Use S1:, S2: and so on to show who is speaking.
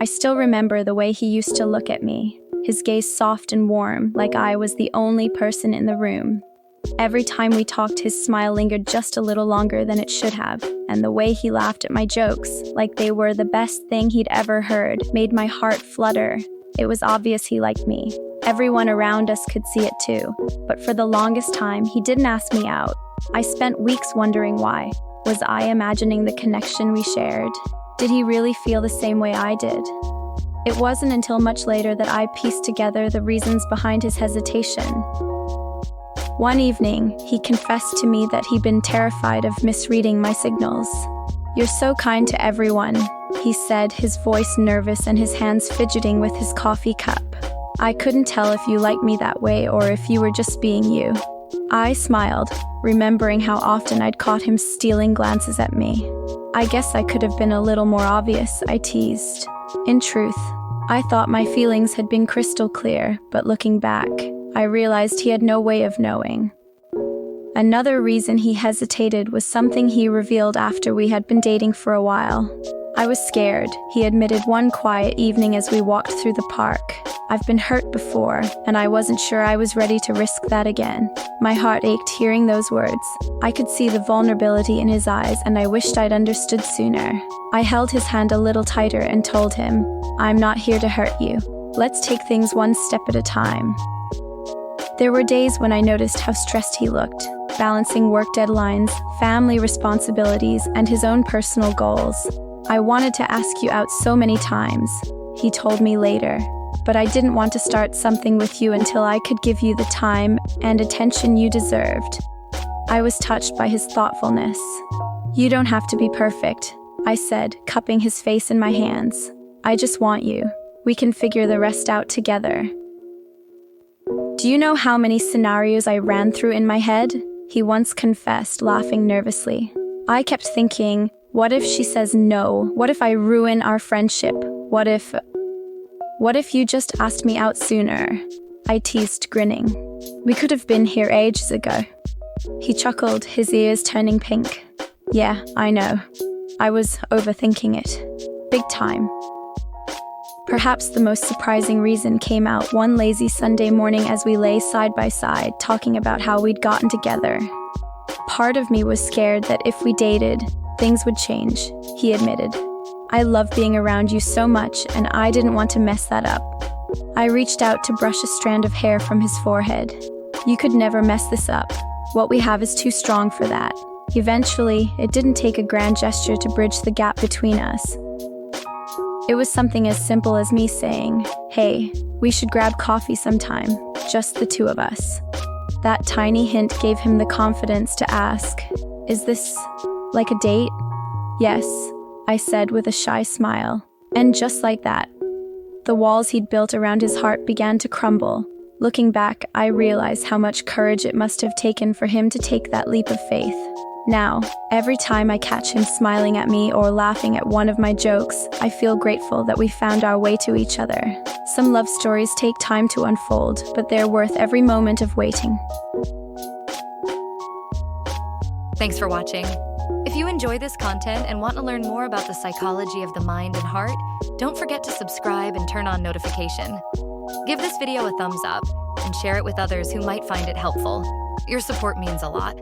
S1: I still remember the way he used to look at me, his gaze soft and warm, like I was the only person in the room. Every time we talked, his smile lingered just a little longer than it should have, and the way he laughed at my jokes, like they were the best thing he'd ever heard, made my heart flutter. It was obvious he liked me. Everyone around us could see it too, but for the longest time, he didn't ask me out. I spent weeks wondering why. Was I imagining the connection we shared? Did he really feel the same way I did? It wasn't until much later that I pieced together the reasons behind his hesitation. One evening, he confessed to me that he'd been terrified of misreading my signals. "You're so kind to everyone," he said, his voice nervous and his hands fidgeting with his coffee cup. "I couldn't tell if you liked me that way or if you were just being you." I smiled, remembering how often I'd caught him stealing glances at me. "I guess I could have been a little more obvious," I teased. In truth, I thought my feelings had been crystal clear, but looking back, I realized he had no way of knowing. Another reason he hesitated was something he revealed after we had been dating for a while. "I was scared," he admitted one quiet evening as we walked through the park. "I've been hurt before, and I wasn't sure I was ready to risk that again." My heart ached hearing those words. I could see the vulnerability in his eyes, and I wished I'd understood sooner. I held his hand a little tighter and told him, "I'm not here to hurt you. Let's take things one step at a time." There were days when I noticed how stressed he looked, balancing work deadlines, family responsibilities, and his own personal goals. "I wanted to ask you out so many times," he told me later, "but I didn't want to start something with you until I could give you the time and attention you deserved." I was touched by his thoughtfulness. "You don't have to be perfect," I said, cupping his face in my hands. "I just want you. We can figure the rest out together." "Do you know how many scenarios I ran through in my head?" he once confessed, laughing nervously. "I kept thinking, what if she says no? What if I ruin our friendship? What if you just asked me out sooner?" I teased, grinning. "We could have been here ages ago." He chuckled, his ears turning pink. "Yeah, I know. I was overthinking it. Big time." Perhaps the most surprising reason came out one lazy Sunday morning as we lay side by side, talking about how we'd gotten together. "Part of me was scared that if we dated, things would change," he admitted. "I love being around you so much, and I didn't want to mess that up." I reached out to brush a strand of hair from his forehead. "You could never mess this up. What we have is too strong for that." Eventually, it didn't take a grand gesture to bridge the gap between us. It was something as simple as me saying, "Hey, we should grab coffee sometime, just the two of us." That tiny hint gave him the confidence to ask, "Is this like a date?" "Yes," I said with a shy smile. And just like that, the walls he'd built around his heart began to crumble. Looking back, I realized how much courage it must have taken for him to take that leap of faith. Now, every time I catch him smiling at me or laughing at one of my jokes, I feel grateful that we found our way to each other. Some love stories take time to unfold, but they're worth every moment of waiting.
S2: Thanks for watching. If you enjoy this content and want to learn more about the psychology of the mind and heart, don't forget to subscribe and turn on notification. Give this video a thumbs up and share it with others who might find it helpful. Your support means a lot.